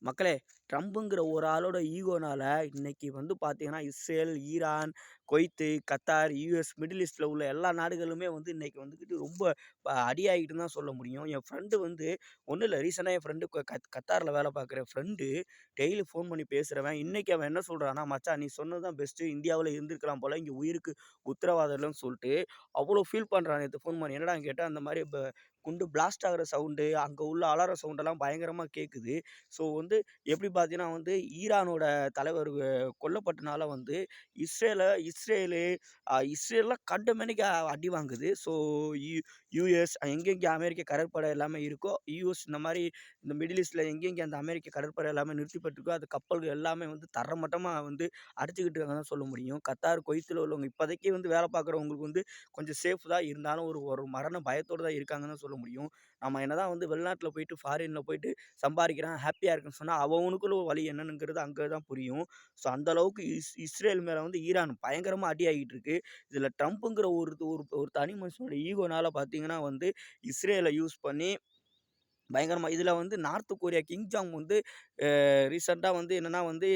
மக்களே, ட்ரம்புங்கிற ஒரு ஆளோட ஈகோனால இன்னைக்கு வந்து பார்த்தீங்கன்னா, Israel, Iran, Kuwait, Qatar, US, middle ஈஸ்ட்ல உள்ள எல்லா நாடுகளுமே வந்து இன்னைக்கு வந்துக்கிட்டு ரொம்ப அடியாகிட்டுன்னு தான் சொல்ல முடியும். என் ஃப்ரெண்டு வந்து ஒண்ணும் இல்ல. ரீசென்ட்டா என் ஃப்ரெண்டு கத்தார்ல வேலை பார்க்குற ஃப்ரெண்டு டெய்லி ஃபோன் பண்ணி பேசுறவன். இன்னைக்கு அவன் என்ன சொல்றான்னா, "மச்சான் நீ சொன்னது தான் பெஸ்ட்டு. இந்தியாவுல இருந்திருக்கலாம் போல. இங்க உயிருக்கு உத்தரவாதம் இல்லன்னு" சொல்ட்டு அவ்வளோ ஃபீல் பண்றான் நேத்து ஃபோன் பண்ணி. என்னடான்னு கேட்டா, அந்த மாரி குண்டு பிளாஸ்ட் ஆகுற சவுண்டு, அங்க உள்ள அலற சவுண்டெல்லாம் பயங்கரமா கேட்குது. ஸோ வந்து எப்படி பார்த்தீங்கன்னா வந்து, ஈரானோட தலைவர் கொல்லப்பட்டனால வந்து இஸ்ரேலு இஸ்ரேல்லாம் கண்டமேனிக்கு அடி வாங்குது. ஸோ யு யுஎஸ் எங்கெங்கே அமெரிக்க கடற்படை எல்லாமே இருக்கோ, யுஎஸ் இந்த மாரி இந்த மிடில் ஈஸ்ட்ல எங்கெங்கே அந்த அமெரிக்க கடற்படை எல்லாமே நிறுத்தப்பட்டிருக்கோ, அது கப்பல்கள் எல்லாமே வந்து தரைமட்டமா வந்து அடிச்சுக்கிட்டு இருக்காங்கன்னு தான் சொல்ல முடியும். கத்தார், குவைத்துல உள்ளவங்க இப்போதைக்கு வந்து வேலை பார்க்குறவங்களுக்கு வந்து கொஞ்சம் சேஃப் தான். இருந்தாலும் ஒரு ஒரு மரண பயத்தோட தான் இருக்காங்கன்னு தான் சொல்ல முடியும். நம்ம என்னதான் வந்து வெளிநாட்ல போயிட்டு, ஃபாரின்ல போயிட்டு சம்பாரிக்கிறான், ஹேப்பியா இருக்குன்னு சொன்னா, அவனுக்குள்ள வலி என்னங்கிறது அங்க தான் புரியும். ஸோ அந்த அளவுக்கு இஸ்ரேல் மேல வந்து ஈரான் பயங்கரமா அடி ஆகிட்டு இருக்கு. இதுல ட்ரம்ப்ங்கிற ஒரு ஒரு ஒரு தனி மனுஷனோட ஈகோனால பார்த்தீங்கன்னா வந்து, இஸ்ரேல யூஸ் பண்ணி பயங்கரமா இதில வந்து நார்த் கொரியா கிங் ஜாங் வந்து ரீசென்ட்டா வந்து என்னன்னா வந்து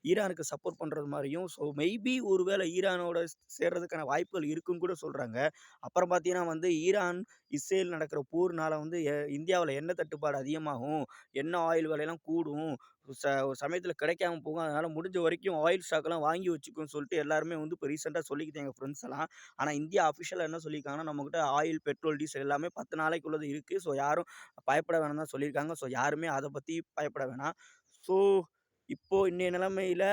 ஈரானுக்கு சப்போர்ட் பண்றது மாரியும், ஸோ மேபி ஒருவேளை ஈரானோட சேர்றதுக்கான வாய்ப்புகள் இருக்குன்னு கூட சொல்றாங்க. அப்புறம் பார்த்தீங்கன்னா வந்து ஈரான், இஸ்ரேல் நடக்கிற போர்னால வந்து இந்தியாவுல எண்ணெய் தட்டுப்பாடு அதிகமாகும். எண்ணெய் ஆயில் விலையெல்லாம் கூடும். ஒரு சமயத்தில கிடைக்காம போகும். அதனால முடிஞ்ச வரைக்கும் ஆயில் ஸ்டாக்லாம் வாங்கி வச்சுக்கோன்னு சொல்லிட்டு எல்லாருமே வந்து இப்போ ரீசென்ட்டா சொல்லிக்கிட்டு எங்க ஃப்ரெண்ட்ஸ் எல்லாம். ஆனா இந்தியா அஃபிஷியலா என்ன சொல்லியிருக்காங்கன்னா, நம்மகிட்ட ஆயில், பெட்ரோல், டீசல் எல்லாமே 10 நாளைக்கு உள்ளது இருக்கு. ஸோ யாரும் பயப்பட வேணாம்னு தான் சொல்லியிருக்காங்க. ஸோ யாருமே அத பத்தி பயப்பட வேணாம். ஸோ இப்போ இன்னைய நிலைமையில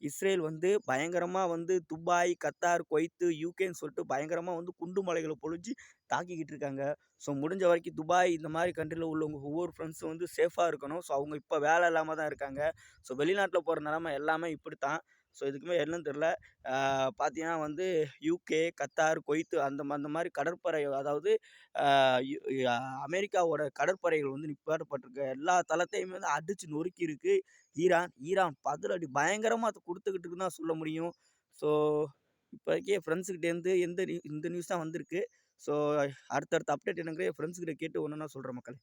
இஸ்ரேல் வந்து பயங்கரமா வந்து துபாய், கத்தார், குவைத்து, யுகேன்னு சொல்லிட்டு பயங்கரமா வந்து குண்டு மலைகள பொழிஞ்சு தாக்கிக்கிட்டு இருக்காங்க. ஸோ முடிஞ்ச வரைக்கும் துபாய் இந்த மாரி கண்ட்ரில உள்ளவங்க ஒவ்வொரு ஃப்ரெண்ட்ஸும் வந்து சேஃபா இருக்கணும். ஸோ அவங்க இப்ப வேலை இல்லாம தான் இருக்காங்க. ஸோ வெளிநாட்ல போற நிலைமை எல்லாமே இப்படித்தான். ஸோ இதுக்கு மேல என்னன்னு தெரியல. பார்த்தீங்கன்னா வந்து யுகே, கத்தார், குவைத்து அந்த மாரி கடற்படை அதாவது அ யு அ அமெரிக்காவோட கடற்படைகள் வந்து நிப்பாட்டப்பட்டிருக்க எல்லா தளத்தையுமே வந்து அடிச்சு நொறுக்கியிருக்கு ஈரான். ஈரான் பதிலடி பயங்கரமா குடுத்துக்கிட்டு இருக்குன்னு தான் சொல்ல முடியும். ஸோ இப்போதைக்கு என் ஃப்ரெண்ட்ஸுகிட்டேருந்து இந்த நியூஸ் தான் வந்திருக்கு. ஸோ அடுத்தடுத்த அப்டேட் என்னங்கிறத என் ஃப்ரெண்ட்ஸ் கிட்ட கேட்டு ஒன்னொன்னா சொல்றேன் மக்களே.